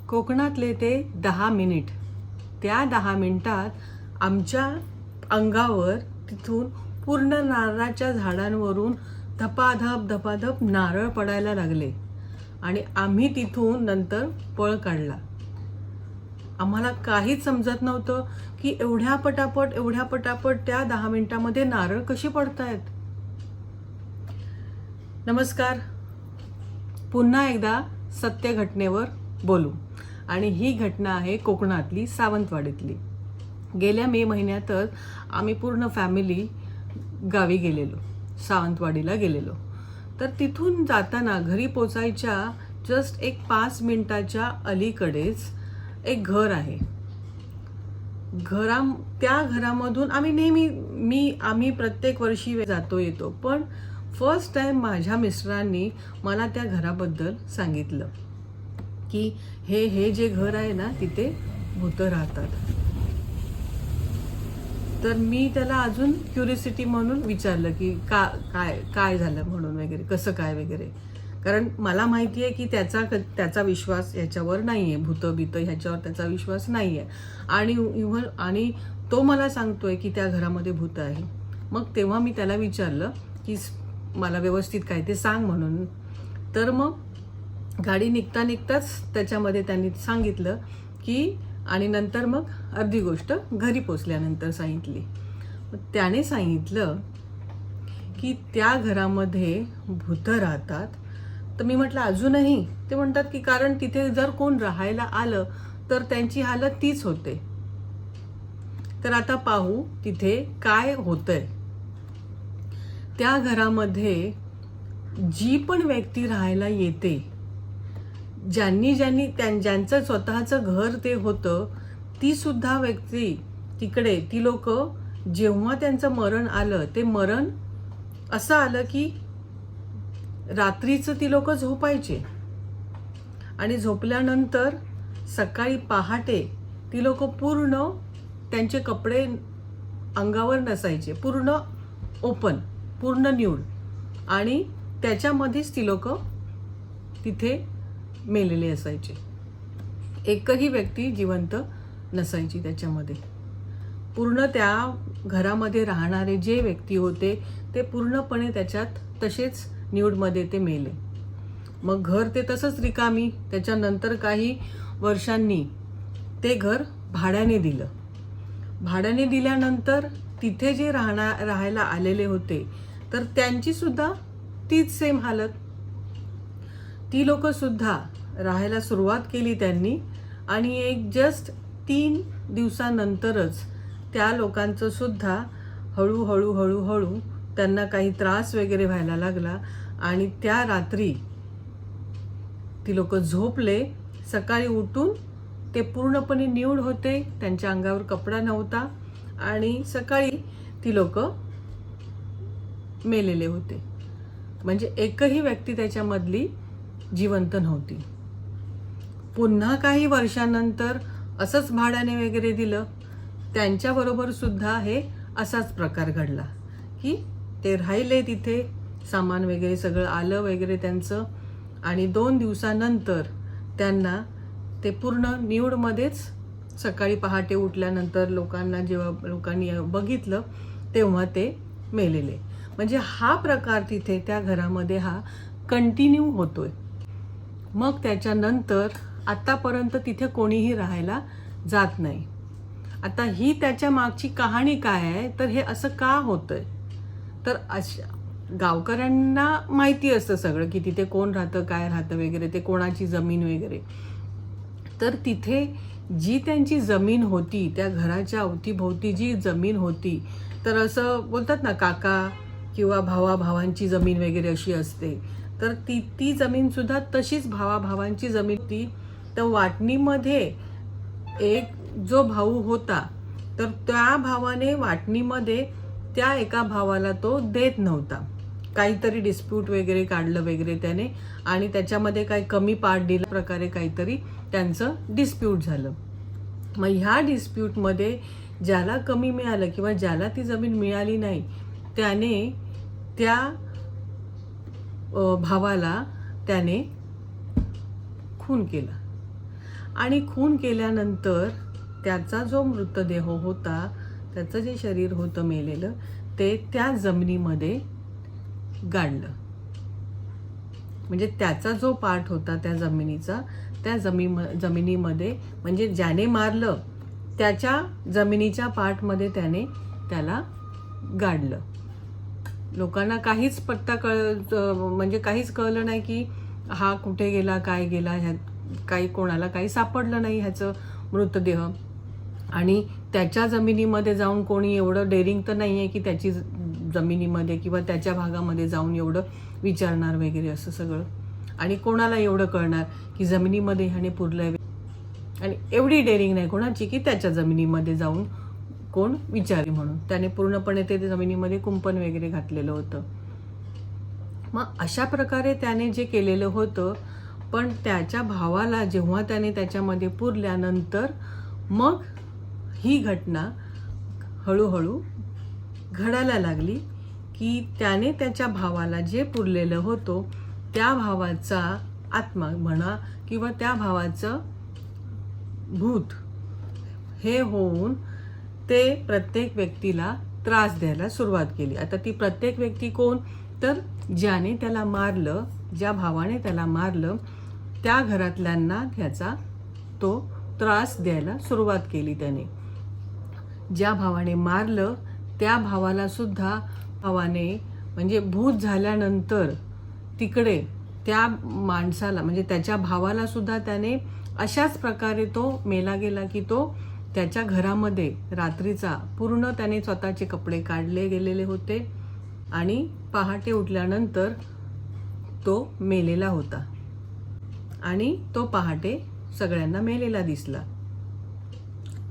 कोकणातले ते 10 मिनिट. त्या 10 मिनिटात आमच्या अंगावर तिथून पूर्ण नारळाच्या झाडांवरून धपाधप धपाधप नारळ पडायला लागले आणि आम्ही तिथून नंतर पळ काढला. आम्हाला काहीच समजत नव्हतं की एवढ्या पटापट त्या 10 मिनिटांमध्ये नारळ कशी पडतायत. नमस्कार. पुन्हा एकदा सत्य घटनेवर बोलू आणि ही घटना आहे कोकणातली, सावंतवाडीतली. गेल्या मे महिन्यातच आम्ही पूर्ण फॅमिली गावी गेलेलो, सावंतवाडीला गेलेलो. तर तिथून जाताना घरी पोचायच्या जस्ट एक 5 मिनिटाच्या अलीकडेच एक घर आहे. त्या घरामधून आम्ही प्रत्येक वर्षी जातो येतो, पण फर्स्ट टाइम माझ्या मिस्टरांनी मला त्या घराबद्दल सांगितलं की हे जे घर आहे ना, तिथे भूतं राहतात. तर मी त्याला अजून क्युरियोसिटी म्हणून विचारलं की काय झालं म्हणून वगैरे, कसं काय वगैरे. कारण मला माहिती आहे की त्याचा विश्वास ह्याच्यावर नाही आहे, भूतं ह्याच्यावर त्याचा विश्वास नाही आहे. आणि तो मला सांगतोय की त्या घरामध्ये भूत आहे. मग तेव्हा मी त्याला विचारलं की मला व्यवस्थित काय ते सांग म्हणून. तर मग गाडी निघताच त्याच्यामध्ये त्यांनी सांगितलं की, आणि नंतर मग अर्धी गोष्ट घरी पोचल्यानंतर सांगितली. त्याने सांगितलं की त्या घरामध्ये भूतं राहतात. तर मी म्हटलं अजूनही? ते म्हणतात की कारण तिथे जर कोण राहायला आलं तर त्यांची हालत तीच होते. तर आता पाहू तिथे काय होतंय. त्या घरामध्ये जी पण व्यक्ती राहायला येते, ज्यांचं स्वतःचं घर ते होतं, ती सुद्धा व्यक्ती तिकडे, ती लोक जेव्हा त्यांचं मरण आलं, ते मरण असं आलं की रात्रीचं ती लोक झोपायचे आणि झोपल्यानंतर सकाळी पहाटे ती लोक पूर्ण त्यांचे कपडे अंगावर नसायचे, पूर्ण ओपन, पूर्ण न्यूड, आणि त्याच्यामध्येच ती लोक तिथे मेलेले असायचे. एकही व्यक्ती जिवंत नसायची त्याच्यामध्ये. पूर्ण त्या घरामध्ये राहणारे जे व्यक्ती होते ते पूर्णपणे त्याच्यात तसेच न्यूडमध्ये ते मेले. मग घर ते तसंच रिकामी. त्याच्यानंतर काही वर्षांनी ते घर भाड्याने दिलं. भाड्याने दिल्यानंतर तिथे जे राहायला आलेले होते तर त्यांची सुद्धा तीच सेम हालत. ती लोक सुद्धा राहायला सुरुवात केली त्यांनी, आणि एक जस्ट 3 दिवसानंतरच त्या लोकांचं सुद्धा हळूहळू त्यांना काही त्रास वगैरे व्हायला लागला आणि त्या रात्री ती लोक झोपले. सकाळी उठून ते पूर्णपणे न्यूड होते, त्यांच्या अंगावर कपडा नव्हता आणि सकाळी ती लोक मेलेले होते. म्हणजे एकही व्यक्ती त्याच्यामधली जिवंत नव्हती. पुन्हा काही वर्षानंतर असंच भाड्याने वगैरे दिलं. त्यांच्याबरोबर सुद्धा हे असाच प्रकार घडला की ते राहिले तिथे, सामान वगैरे सगळं आलं वगैरे त्यांचं, आणि 2 दिवसानंतर त्यांना ते पूर्ण न्यूडमध्येच सकाळी पहाटे उठल्यानंतर लोकांनी बघितलं तेव्हा ते मेलेले. म्हणजे हा प्रकार तिथे त्या घरामध्ये हा कंटिन्यू होतोय. मग त्याच्यानंतर आतापर्यंत तिथे कोणीही राहायला जात नाही. आता ही त्याच्या मागची कहाणी काय आहे, तर हे असं का होतंय, तर गावकऱ्यांना माहिती असतं सगळं की तिथे कोण राहतं, काय राहतं वगैरे, ते कोणाची जमीन वगैरे. तर तिथे जी त्यांची जमीन होती, त्या घराच्या अवतीभोवती जी जमीन होती, तर असं बोलतात ना, काका किंवा भावांची जमीन वगैरे अशी असते, तर ती जमीन सुद्धा तशीच भावांची जमीन होती. तर वाटणीमध्ये एक जो भाऊ होता, तर त्या भावाने वाटणीमध्ये त्या एका भावाला तो देत नव्हता. काहीतरी डिस्प्यूट वगैरे काढलं वगैरे त्याने, आणि त्याच्यामध्ये काही कमी पार्ट दिल्या प्रकारे काहीतरी त्यांचं डिस्प्यूट झालं. मग ह्या डिस्प्यूटमध्ये ज्याला कमी मिळालं किंवा ज्याला ती जमीन मिळाली नाही, त्याने त्या भावाला खून केला. आणि खून केल्यानंतर त्याचा जो मृतदेह होता, त्याचं जे शरीर होतं मेलेलं, ते त्या जमिनीमध्ये गाडलं. म्हणजे त्याचा जो पार्ट होता त्या जमिनीचा, त्या जमिनीमध्ये म्हणजे ज्याने मारलं त्याच्या जमिनीच्या पार्टमध्ये त्याने त्याला गाडलं. लोकांना काहीच पत्ता म्हणजे काहीच कळलं नाही की हा कुठे गेला, काय गेला, काही कोणाला काही सापडलं नाही ह्याचं मृतदेह. आणि त्याच्या जमिनीमध्ये जाऊन कोणी एवढं डेअरिंग तर नाही आहे की त्याची जमिनीमध्ये किंवा त्याच्या भागामध्ये जाऊन एवढं विचारणार वगैरे असं सगळं. आणि कोणाला एवढं कळणार की जमिनीमध्ये ह्याने पुरलंय, आणि एवढी डेअरिंग नाही कोणाची की त्याच्या जमिनीमध्ये जाऊन कोण विचारी म्हणून. त्याने पूर्णपणे ते जमिनीमध्ये कुंपण वगैरे घातलेलं होतं. मग अशा प्रकारे त्याने जे केलेलं होतं, पण त्याच्या भावाला जेव्हा त्याने त्याच्यामध्ये पुरल्यानंतर मग ही घटना हळूहळू घडायला लागली की त्याने त्याच्या भावाला जे पुरलेलं होतं त्या भावाचा आत्मा म्हणा किंवा त्या भावाचं भूत हे होऊन ते प्रत्येक व्यक्तीला त्रास द्यायला सुरुवात केली. आता ती प्रत्येक व्यक्ती कोण, तर ज्याने त्याला मारलं, ज्या भावाने त्याला मारलं त्या घरातल्यांना त्याचा तो त्रास द्यायला सुरुवात केली त्याने. ज्या भावाने मारलं त्या भावाला सुद्धा भावाने म्हणजे भूत झाल्यानंतर तिकडे त्या माणसाला म्हणजे त्याच्या भावाला सुद्धा त्याने अशाच प्रकारे तो मेला गेला की तो त्याच्या घरामध्ये रात्रीचा पूर्ण त्याने स्वतःचे कपडे काढले गेलेले होते आणि पहाटे उठल्यानंतर तो मेलेला होता आणि तो पहाटे सगळ्यांना मेलेला दिसला.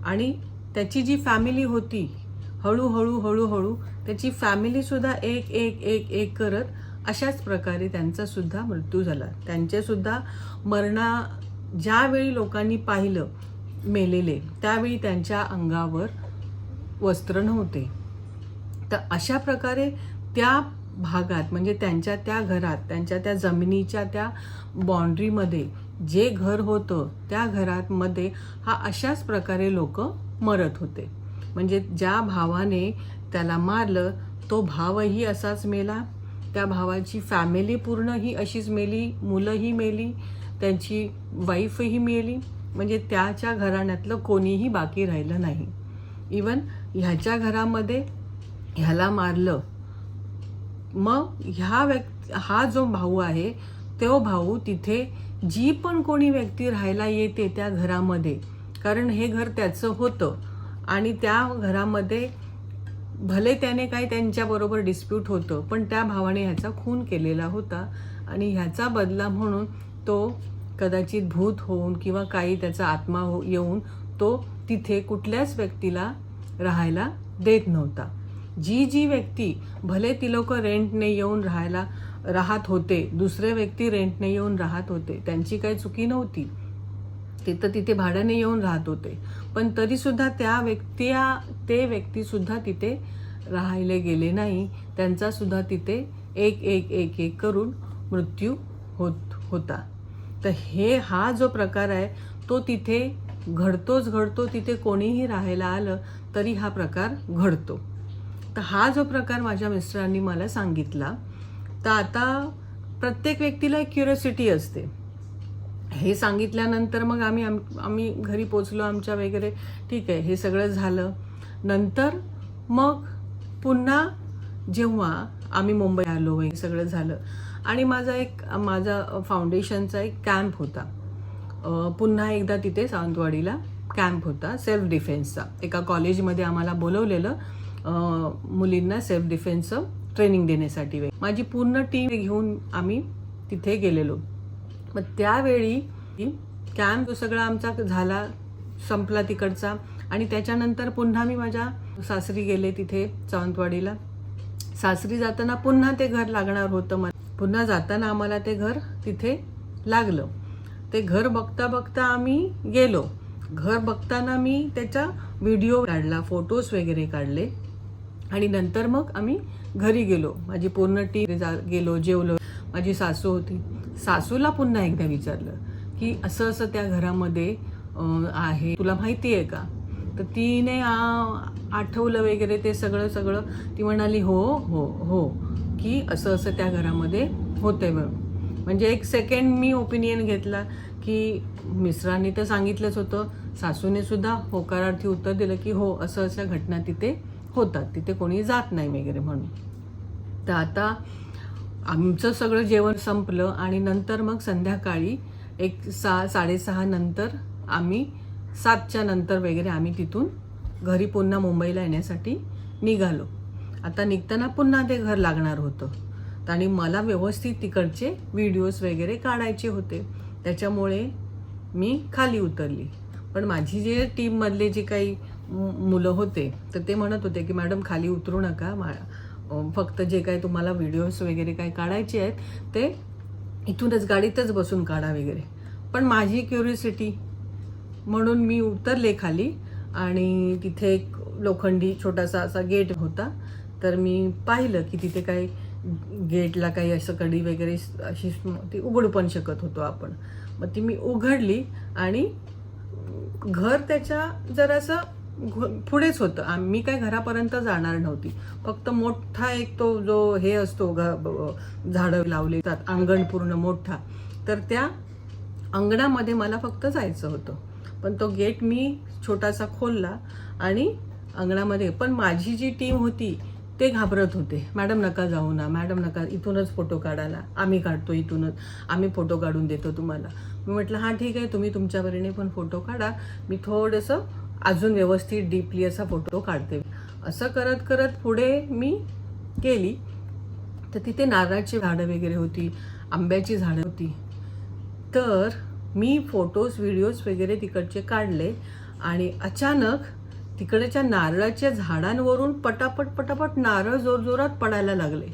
आणि त्याची जी फॅमिली होती हळूहळू त्याची फॅमिली सुद्धा एक एक एक एक करत अशाच प्रकारे त्यांचा सुद्धा मृत्यू झाला. त्यांचे सुद्धा ज्यावेळी लोकांनी पाहिलं मेलेले त्यावेळी त्यांच्या अंगावर वस्त्र नव्हते. तर अशा प्रकारे त्या भागात म्हणजे त्यांच्या त्या घरात, त्यांच्या त्या जमिनीच्या त्या बाउंड्रीमध्ये जे घर होतं त्या घरामध्ये हा अशाच प्रकारे लोक मरत होते. म्हणजे ज्या भावाने त्याला मारलं तो भावही असाच मेला, त्या भावाची फॅमिली पूर्ण ही अशीच मेली, मुलंही मेली, त्यांची वाईफही मेली. म्हणजे त्याच्या घराण्यातलं कोणीही बाकी राहिलं नाही. इवन ह्याच्या घरामध्ये ह्याला मारलं, मग हा जो भाऊ आहे तो भाऊ तिथे जी पण कोणी व्यक्ती राहायला येते त्या घरामध्ये, कारण हे घर त्याचं होतं आणि त्या घरामध्ये भले त्याने काही त्यांच्याबरोबर डिस्प्यूट होतं पण त्या भावाने ह्याचा खून केलेला होता आणि ह्याचा बदला म्हणून तो कदाचित भूत होऊन किंवा काही त्याचा आत्मा येऊन तो तिथे कुठल्याच व्यक्तीला राहायला देत नव्हता. जी व्यक्ती भले ती लोक रेंटने येऊन राहत होते, दुसरे व्यक्ती रेंटने येऊन राहत होते, त्यांची काही चुकी नव्हती, ते तर तिथे भाड्याने येऊन राहत होते, पण तरी सुद्धा ते व्यक्ती सुद्धा तिथे राहायला गेले नाही. त्यांचा सुद्धा तिथे एक एक एक एक करून मृत्यू होता. तर हा जो प्रकार आहे तो तिथे घडतो. तिथे कोणीही राहायला आलं तरी हा प्रकार घडतो. तर हा जो प्रकार माझ्या मिस्टरांनी मला सांगितला. तर आता प्रत्येक व्यक्तीला एक क्युरिओसिटी असते. हे सांगितल्यानंतर मग आम्ही घरी पोचलो आमच्या वगैरे, ठीक आहे, हे सगळं झालं. नंतर मग पुन्हा जेव्हा आम्ही मुंबई आलो वगैरे सगळं झालं आणि माझा फाउंडेशनचा एक कॅम्प होता. पुन्हा एकदा तिथे सावंतवाडीला कॅम्प होता सेल्फ डिफेन्सचा. एका कॉलेजमध्ये आम्हाला बोलवलेलं मुलींना सेल्फ डिफेन्सचं ट्रेनिंग देण्यासाठी. माझी पूर्ण टीम घेऊन आम्ही तिथे गेलेलो. मग त्यावेळी कॅम्प सगळा आमचा झाला, संपला तिकडचा. आणि त्याच्यानंतर पुन्हा मी माझ्या सासरी गेले तिथे सावंतवाडीला. सासरी जाताना पुन्हा ते घर लागणार होतं. पुन्हा जाताना आम्हाला ते घर तिथे लागलं. ते घर बघता आम्ही गेलो. घर बघताना मी त्याचा व्हिडिओ काढला, फोटोज वगैरे काढले आणि नंतर मग आम्ही घरी गेलो. माझी पूर्ण टीम गेलो, जेवलो. माझी सासू होती. सासूला पुन्हा एकदा विचारलं की असं त्या घरामध्ये आहे, तुला माहिती आहे का? तर तिने आठवलं वगैरे ते सगळं. ती म्हणाली हो हो हो, की असं असं त्या घरामध्ये होतंय म्हणून. म्हणजे एक सेकंड मी ओपिनियन घेतला की मिस्टरांनी तर सांगितलंच होतं, सासूने सुद्धा होकारार्थी उत्तर दिलं की हो असं अशा घटना तिथे होतात, तिथे कोणी जात नाही वगैरे म्हणून. तर आता आमचं सगळं जेवण संपलं आणि नंतर मग संध्याकाळी एक 6-6:30 नंतर आम्ही 7च्या नंतर वगैरे आम्ही तिथून घरी पुन्हा मुंबईला येण्यासाठी निघालो. आता निघताना पुन्हा ते घर लागणार होतं आणि मला व्यवस्थित तिकडचे व्हिडिओज वगैरे काढायचे होते. त्याच्यामुळे मी खाली उतरली. पण माझी जे टीममधले जे काही मुलं होते तर ते म्हणत होते की मॅडम खाली उतरू नका, फक्त जे काही तुम्हाला व्हिडिओज वगैरे काही काढायचे आहेत ते इथूनच गाडीतच बसून काढा वगैरे. पण माझी क्युरिओसिटी म्हणून मी उतरले खाली आणि तिथे एक लोखंडी छोटासा असा गेट होता. तर मी पाहिलं की तिथे काही गेटला काही असं कडी वगैरे अशी ती उघडू पण शकत होतो आपण. मग ती मी उघडली आणि घर त्याच्या जरासं पुढेच होतं. मी काय घरापर्यंत जाणार नव्हती. फक्त मोठा एक तो जो हे असतो झाडं लावले जातात, अंगण पूर्ण मोठा, तर त्या अंगणामध्ये मला फक्त जायचं होतं. पण तो गेट मी छोटासा खोलला आणि अंगणामध्ये. पण माझी जी टीम होती ते घाबरत होते, मॅडम नका जाऊ ना, मॅडम नका, इथूनच फोटो काढायला, आम्ही काढतो इथूनच, आम्ही फोटो काढून देतो तुम्हाला. मी म्हटलं हां ठीक आहे, तुम्ही तुमच्या परीने पण फोटो काढा, मी थोडंसं अजून व्यवस्थित डीपली असा फोटो काढते. असं करत करत पुढे मी गेली. तर तिथे नारळाची झाडं वगैरे होती, आंब्याची झाडं होती. तर मी फोटोज व्हिडिओज वगैरे तिकडचे काढले आणि अचानक तिकडच्या नारळाच्या झाडांवरून पटापट नारळ जोरजोरात पडायला लागले.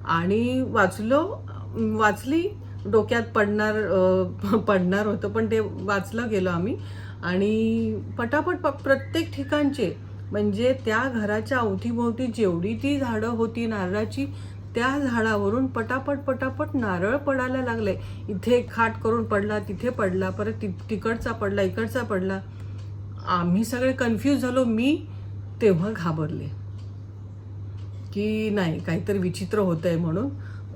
आणि वाचली, डोक्यात पडणार होतं पण ते वाचलं गेलो आम्ही. आणि पटापट प्रत्येक ठिकाणचे, म्हणजे त्या घराच्या अवतीभोवती जेवढी ती झाडं होती नारळाची, त्या झाडावरून पटापट नारळ पडायला लागले. इथे एक खाट करून पडला, तिथे पडला, परत तिकडचा पडला, इकडचा पडला. आम्ही सगळे कन्फ्यूज झालो. मी तेव्हा घाबरले की नाही, काहीतरी विचित्र होतंय म्हणून.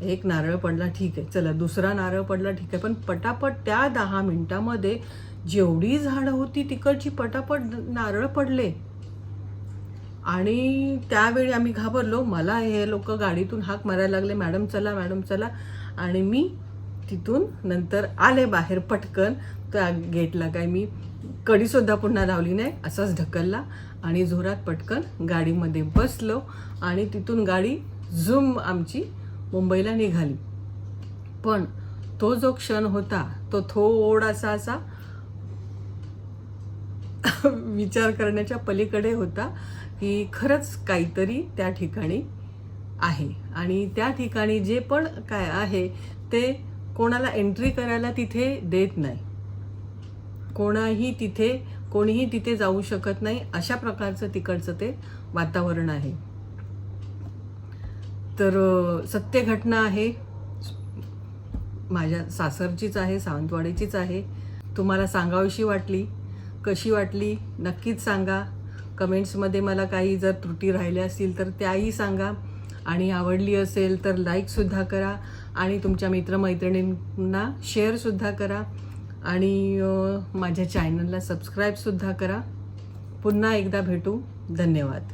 एक नारळ पडला ठीक आहे, चला दुसरा नारळ पडला ठीक आहे. पण पटापट त्या 10 मिनिटामध्ये जेवढी झाडं होती तिकडची पटापट नारळ पडले. आणि त्यावेळी आम्ही घाबरलो. मला हे लोक गाडीतून हाक मारायला लागले, मॅडम चला, मॅडम चला. आणि मी तिथून नंतर आले बाहेर पटकन. त्या गेटला काय मी कडीसुद्धा पुन्हा लावली नाही, असाच ढकलला आणि जोरात पटकन गाडीमध्ये बसलो आणि तिथून गाडी झूम आमची मुंबईला निघाली. पण तो जो क्षण होता तो थोडासा असा विचार करण्याच्या पलीकडे होता की खरंच काहीतरी त्या ठिकाणी आहे. आणि त्या ठिकाणी जे पण काय आहे ते कोणाला एंट्री करायला तिथे देत नाही. कोणीही तिथे जाऊ शकत नाही, अशा प्रकारचं तिकडचं ते वातावरण आहे. तर सत्य घटना आहे, माझ्या सासरचीच आहे, सावंतवाडीचीच आहे. तुम्हाला सांगावीशी वाटली, कशी वाटली नक्कीच सांगा. कमेंट्समध्ये मला काही जर त्रुटी राहिल्या असतील तर त्याही सांगा. आणि आवडली असेल तर लाईकसुद्धा करा आणि तुमच्या मित्रमैत्रिणींना शेअरसुद्धा करा. आणि माझ्या चॅनलला सबस्क्राईबसुद्धा करा. पुन्हा एकदा भेटू. धन्यवाद.